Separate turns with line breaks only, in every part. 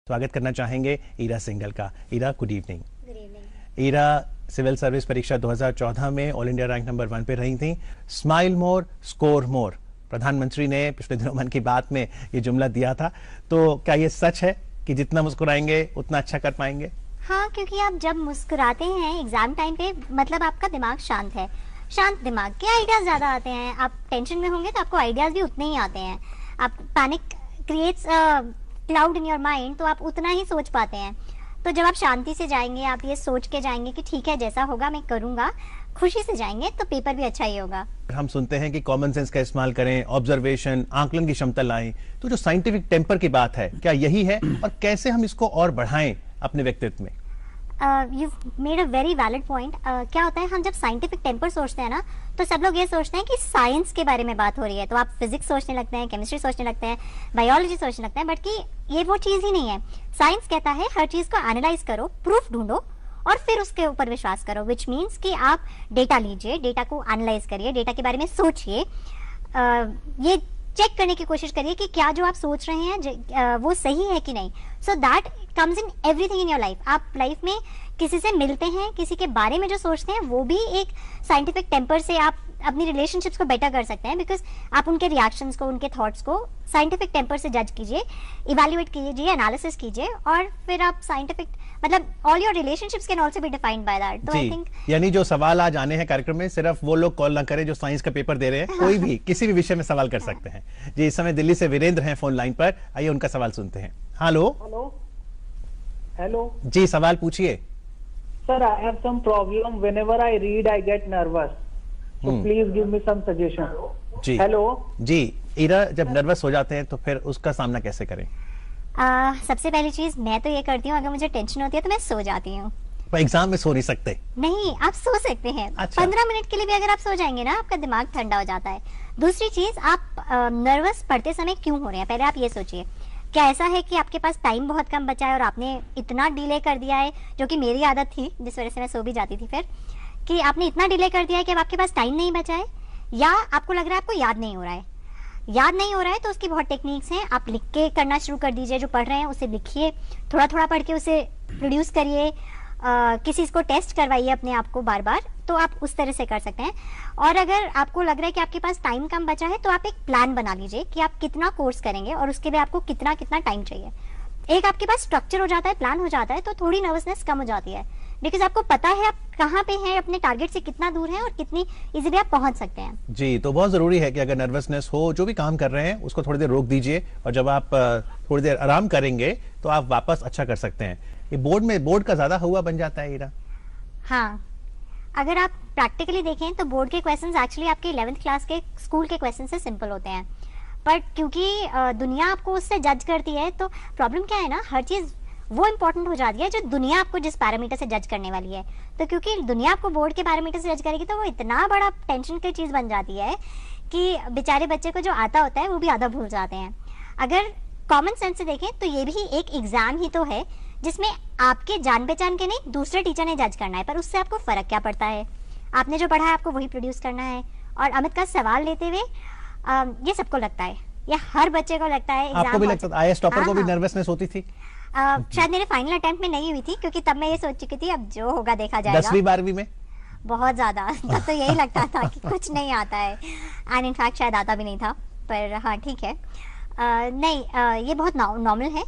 स्वागत करना चाहेंगे ईरा सिंघल का। Ira, good evening.
Good evening.
Ira civil service परीक्षा 2014 में ऑल इंडिया रैंक नंबर 1 पे रही थी। स्माइल मोर, स्कोर मोर, प्रधानमंत्री ने पिछले दिनों मन की बात में ये जुमला दिया था, तो क्या ये सच है कि जितना मुस्कुराएंगे उतना अच्छा कर पाएंगे?
हाँ, क्योंकि आप जब मुस्कुराते हैं एग्जाम टाइम पे, मतलब आपका दिमाग शांत है। शांत दिमाग के आइडियाज ज्यादा आते हैं। आप टेंशन में होंगे तो आपको आइडियाज भी उतने ही आते हैं। आप panic creates cloud in your mind, तो आप उतना ही सोच पाते हैं। तो जब आप शांति से जाएंगे, आप ये सोच के जाएंगे कि ठीक है जैसा होगा मैं करूंगा, खुशी से जाएंगे, तो पेपर भी अच्छा ही होगा।
हम सुनते हैं कि कॉमन सेंस का इस्तेमाल करें, ऑब्जर्वेशन, आकलन की क्षमता लाएं, तो जो साइंटिफिक टेम्पर की बात है, क्या यही है और कैसे हम इसको और बढ़ाएं अपने व्यक्तित्व में?
You made a very valid point. क्या होता है, हम जब साइंटिफिक टेम्पर सोचते हैं ना, तो सब लोग ये सोचते हैं कि साइंस के बारे में बात हो रही है, तो आप फिजिक्स सोचने लगते हैं, केमिस्ट्री सोचने लगते हैं, बायोलॉजी सोचने लगते हैं, बट कि ये वो चीज़ ही नहीं है। साइंस कहता है हर चीज़ को एनालाइज करो, प्रूफ ढूंढो और फिर उसके ऊपर विश्वास करो, विच मीन्स कि आप डेटा लीजिए, डेटा को एनालाइज करिए, डेटा के बारे में सोचिए, ये चेक करने की कोशिश करिए कि क्या जो आप सोच रहे हैं वो सही है कि नहीं। So that comes in everything in your life. आप लाइफ में किसी से मिलते हैं, किसी के बारे में जो सोचते हैं, वो भी एक साइंटिफिक टेम्पर से आप अपनी रिलेशनशिप्स को बेटर कर सकते हैं, बिकॉज आप उनके रिएक्शंस को, उनके थॉट्स को साइंटिफिक टेम्पर से जज कीजिए, इवैल्यूएट कीजिए, एनालिसिस कीजिए, और फिर आप साइंटिफिक, मतलब all your relationships can also be defined by that. तो आई थिंक,
यानी जो सवाल आज आने हैं कार्यक्रम में, सिर्फ वो लोग कॉल ना करें जो साइंस का पेपर दे रहे हैं, कोई भी किसी भी विषय में सवाल कर सकते हैं। जी, इस समय दिल्ली से वीरेंद्र हैं फोन लाइन पर, आइए उनका सवाल सुनते हैं। हेलो
हेलो
जी, सवाल पूछिए।
Sir, I have some problem. Whenever I read, I get nervous. So please give me some suggestion.
Ji
hello
जी, ईरा, जब नर्वस हो जाते हैं तो फिर उसका सामना कैसे करें?
सबसे पहली चीज मैं तो ये करती हूँ, अगर मुझे टेंशन होती है तो मैं सो जाती हूँ।
एग्जाम में सो नहीं सकते?
नहीं, आप सो सकते हैं।
अच्छा।
15 मिनट के लिए भी अगर आप सो जाएंगे ना, आपका दिमाग ठंडा हो जाता है। दूसरी चीज, आप नर्वस पढ़ते समय क्यों हो रहे हैं, पहले आप ये सोचिए। क्या ऐसा है कि आपके पास टाइम बहुत कम बचा है और आपने इतना डिले कर दिया है, जो कि मेरी आदत थी, जिस वजह से मैं सो भी जाती थी फिर, कि आपने इतना डिले कर दिया है कि अब आपके पास टाइम नहीं बचा है, या आपको लग रहा है आपको याद नहीं हो रहा है। याद नहीं हो रहा है तो उसकी बहुत टेक्निक्स हैं। आप लिख के करना शुरू कर दीजिए, जो पढ़ रहे हैं उसे लिखिए, थोड़ा थोड़ा पढ़ के उसे प्रोड्यूस करिए, किसी को टेस्ट करवाइए अपने आप को बार बार, तो आप उस तरह से कर सकते हैं। और अगर आपको लग रहा है कि आपके पास टाइम कम बचा है, तो आप एक प्लान बना लीजिए कि आप कितना कोर्स करेंगे और उसके लिए आपको कितना कितना टाइम चाहिए। एक आपके पास स्ट्रक्चर हो जाता है, प्लान हो जाता है, तो थोड़ी नर्वसनेस कम हो जाती है, बिकॉज आपको पता है आप कहाँ पे हैं, अपने टारगेट से कितना दूर हैं और कितनी इजीली आप पहुंच सकते हैं।
जी, तो बहुत जरूरी है कि अगर नर्वसनेस हो, जो भी काम कर रहे हैं उसको थोड़ी देर रोक दीजिए, और जब आप थोड़ी देर आराम करेंगे तो आप वापस अच्छा कर सकते हैं। ये बोर्ड का ज्यादा हुआ बन जाता है ईरा?
हाँ, अगर आप प्रैक्टिकली देखें तो बोर्ड के क्वेश्चंस एक्चुअली आपके 11th क्लास के स्कूल के क्वेश्चन से सिंपल होते हैं, पर क्योंकि दुनिया आपको उससे जज करती है, तो प्रॉब्लम क्या है ना, हर चीज़ वो इम्पोर्टेंट हो जाती है जो दुनिया आपको जिस पैरामीटर से जज करने वाली है। तो क्योंकि दुनिया आपको बोर्ड के पैरामीटर से जज करेगी, तो वो इतना बड़ा टेंशन की चीज़ बन जाती है कि बेचारे बच्चे को जो आता होता है वो भी आधा भूल जाते हैं। अगर कॉमन सेंस से देखें तो ये भी एक एग्जाम ही तो है, जिसमें आपके जान पहचान के नहीं, दूसरे टीचर ने जज करना है, पर उससे आपको फर्क क्या पड़ता है? आपने जो पढ़ा है आपको वही प्रोड्यूस करना है। और अमित का सवाल लेते हुए, ये सबको लगता है, ये हर बच्चे को लगता है।
आपको भी लगता था? आईएएस टॉपर को भी नर्वसनेस होती थी?
शायद मेरे फाइनल अटेम्प्ट में नहीं हुई थी, क्योंकि तब मैं ये सोच चुकी थी अब जो होगा देखा जाएगा।
10वीं 12वीं में
बहुत ज्यादा तब तो यही लगता था कि कुछ नहीं आता है, एंड इनफैक्ट शायद आता भी नहीं था, पर हाँ ठीक है। नहीं, ये बहुत नॉर्मल है।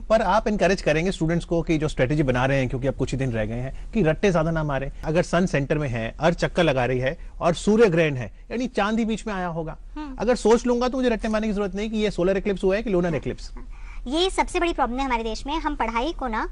पर आप इनकरेज करेंगे स्टूडेंट्स को कि जो स्ट्रेटेजी बना रहे हैं, क्योंकि अब कुछ ही दिन रह गए हैं, कि रट्टे ज्यादा ना मारे। अगर सन सेंटर में है, अर्थ चक्कर लगा रही है और सूर्य ग्रहण है, यानी चांद ही बीच में आया होगा, अगर सोच लूंगा तो मुझे रट्टे मारने की जरूरत नहीं कि ये सोलर एक्लिप्स हुआ है कि लूनर एक्लिप्स।
ये सबसे बड़ी प्रॉब्लम है हमारे देश में। हम पढ़ाई को ना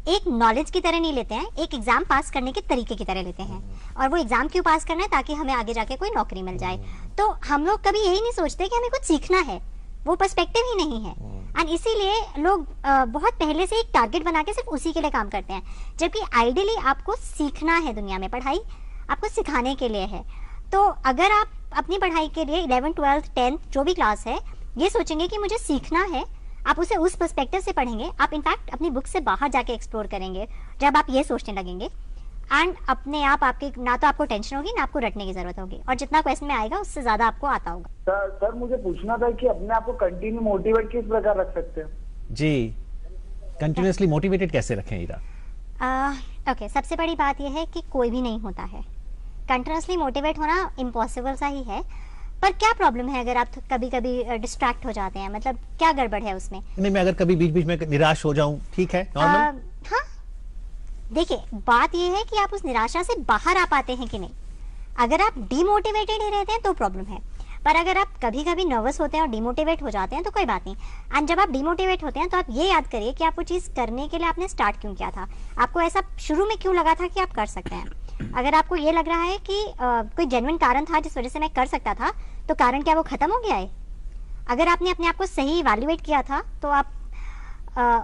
एक नॉलेज की तरह नहीं लेते हैं, एक एग्जाम पास करने के तरीके की तरह लेते हैं। और वो एग्जाम क्यों पास करना है? ताकि हमें आगे जाके कोई नौकरी मिल जाए। तो हम लोग कभी यही नहीं सोचते कि हमें कुछ सीखना है, वो पर्सपेक्टिव ही नहीं है। एंड इसीलिए लोग बहुत पहले से एक टारगेट बना के सिर्फ उसी के लिए काम करते हैं, जबकि आइडियली आपको सीखना है। दुनिया में पढ़ाई आपको सिखाने के लिए है। तो अगर आप अपनी पढ़ाई के लिए 11th 12th 10th जो भी क्लास है, ये सोचेंगे कि मुझे सीखना है, आप उसे उस पर्सपेक्टिव से पढ़ेंगे, आप इनफैक्ट अपनी बुक से बाहर जाके एक्सप्लोर करेंगे जब आप ये सोचने लगेंगे, एंड अपने आप आपके ना तो आपको टेंशन होगी ना आपको रटने की जरूरत होगी, और जितना क्वेश्चन में आएगा उससे ज्यादा आपको आता होगा।
सर मुझे पूछना था कि अपने आप को कंटिन्यू मोटिवेट किस प्रकार रख सकते हैं?
जी, कंटिन्यूअसली मोटिवेटेड कैसे रखें ईरा?
ओके, सबसे बड़ी बात यह है कि कोई भी नहीं होता है, कंटिन्यूअसली मोटिवेट होना इम्पॉसिबल सा ही है। पर क्या प्रॉब्लम है अगर आप कभी कभी डिस्ट्रैक्ट हो जाते हैं, मतलब क्या गड़बड़ है उसमें?
नहीं, मैं अगर कभी बीच बीच में निराश हो जाऊं, ठीक है, नॉर्मल।
हाँ, देखिए बात यह है कि आप उस निराशा से बाहर आ पाते हैं कि नहीं। अगर आप डिमोटिवेटेड ही रहते हैं तो प्रॉब्लम है, पर अगर आप कभी कभी नर्वस होते हैं और डिमोटिवेट हो जाते हैं तो कोई बात नहीं। एंड जब आप डिमोटिवेट होते हैं तो आप ये याद करिए कि आप वो चीज़ करने के लिए आपने स्टार्ट क्यों किया था, आपको ऐसा शुरू में क्यों लगा था कि आप कर सकते हैं। अगर आपको ये लग रहा है कि कोई जेन्युइन कारण था जिस वजह से मैं कर सकता था, तो कारण क्या वो खत्म हो गया है? अगर आपने अपने आप को सही इवैल्यूएट किया था तो आप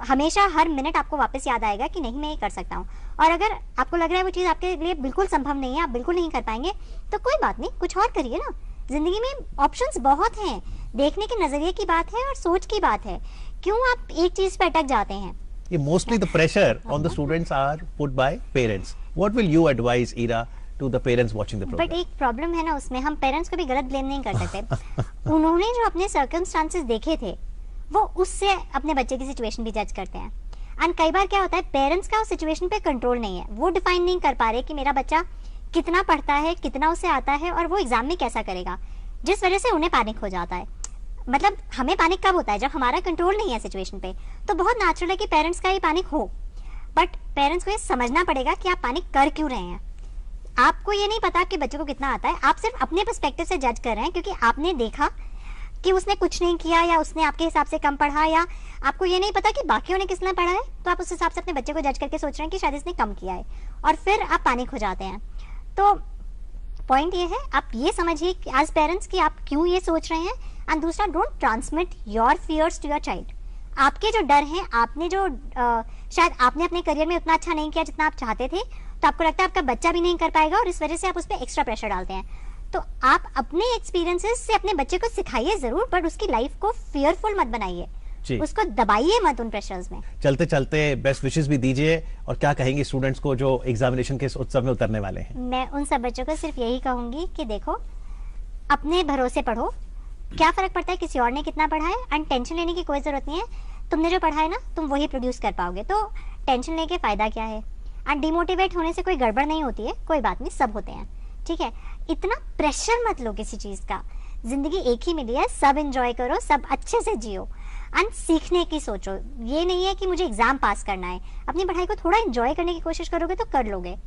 हमेशा हर मिनट आपको वापस याद आएगा कि नहीं मैं ये कर सकता हूँ। और अगर आपको लग रहा है वो चीज़ आपके लिए बिल्कुल संभव नहीं है, आप बिल्कुल नहीं कर पाएंगे, तो कोई बात नहीं, कुछ और करिए ना। जिंदगी में ऑप्शंस बहुत हैं, देखने के नजरिए की बात है और सोच की बात है। क्यों आप एक चीज पे अटक जाते हैं?
ये mostly the pressure on the students are put by parents. What will you advise Ira to the parents watching the program?
But एक प्रॉब्लम है ना उसमें, हम पेरेंट्स को भी गलत ब्लेम नहीं कर सकते। उन्होंने जो अपने सर्कमस्टांसेस देखे थे वो उससे अपने बच्चे की सिचुएशन भी जज करते हैं। एंड कई बार क्या होता है, पेरेंट्स का उस सिचुएशन पे कंट्रोल नहीं है, वो डिफाइन नहीं कर पा रहे कि मेरा बच्चा कितना पढ़ता है, कितना उसे आता है और वो एग्जाम में कैसा करेगा, जिस वजह से उन्हें पैनिक हो जाता है। मतलब हमें पैनिक कब होता है? जब हमारा कंट्रोल नहीं है सिचुएशन पे। तो बहुत नेचुरल है कि पेरेंट्स का ये पैनिक हो, बट पेरेंट्स को ये समझना पड़ेगा कि आप पैनिक कर क्यों रहे हैं। आपको ये नहीं पता कि बच्चे को कितना आता है, आप सिर्फ अपने पर्सपेक्टिव से जज कर रहे हैं क्योंकि आपने देखा कि उसने कुछ नहीं किया या उसने आपके हिसाब से कम पढ़ा, या आपको ये नहीं पता कि बाकियों ने कितना पढ़ा है, तो आप उस हिसाब से अपने बच्चे को जज करके सोच रहे हैं कि शायद इसने कम किया है, और फिर आप पैनिक हो जाते हैं। तो पॉइंट ये है, आप ये समझिए कि एज पेरेंट्स कि आप क्यों ये सोच रहे हैं। एंड दूसरा, don't transmit your fears to your child. आपके जो डर हैं, आपने जो शायद आपने अपने करियर में उतना अच्छा नहीं किया जितना आप चाहते थे, तो आपको लगता है आपका बच्चा भी नहीं कर पाएगा और इस वजह से आप उस पर एक्स्ट्रा प्रेशर डालते हैं। तो आप अपने एक्सपीरियंसेस से अपने बच्चे को सिखाइए जरूर, बट उसकी लाइफ को फियरफुल मत बनाइए, उसको दबाइए मत उन प्रेशर्स में।
चलते चलते बेस्ट विशेस भी दीजिए, और क्या कहेंगे स्टूडेंट्स को जो एग्जामिनेशन के उत्सव में उतरने वाले हैं?
मैं उन सब बच्चों को सिर्फ यही कहूंगी कि देखो, अपने भरोसे पढ़ो, क्या फर्क पड़ता है किसी और ने कितना पढ़ा है, एंड टेंशन लेने की कोई जरूरत नहीं है। तुमने जो पढ़ा है ना, तुम वही प्रोड्यूस कर पाओगे, तो टेंशन लेके फायदा क्या है। एंड डिमोटिवेट होने से कोई गड़बड़ नहीं होती है, कोई बात नहीं, सब होते हैं, ठीक है। इतना प्रेशर मत लो किसी चीज का, जिंदगी एक ही मिली है, सब एंजॉय करो, सब अच्छे से जियो एंड सीखने की सोचो। ये नहीं है कि मुझे एग्जाम पास करना है, अपनी पढ़ाई को थोड़ा एंजॉय करने की कोशिश करोगे तो कर लोगे।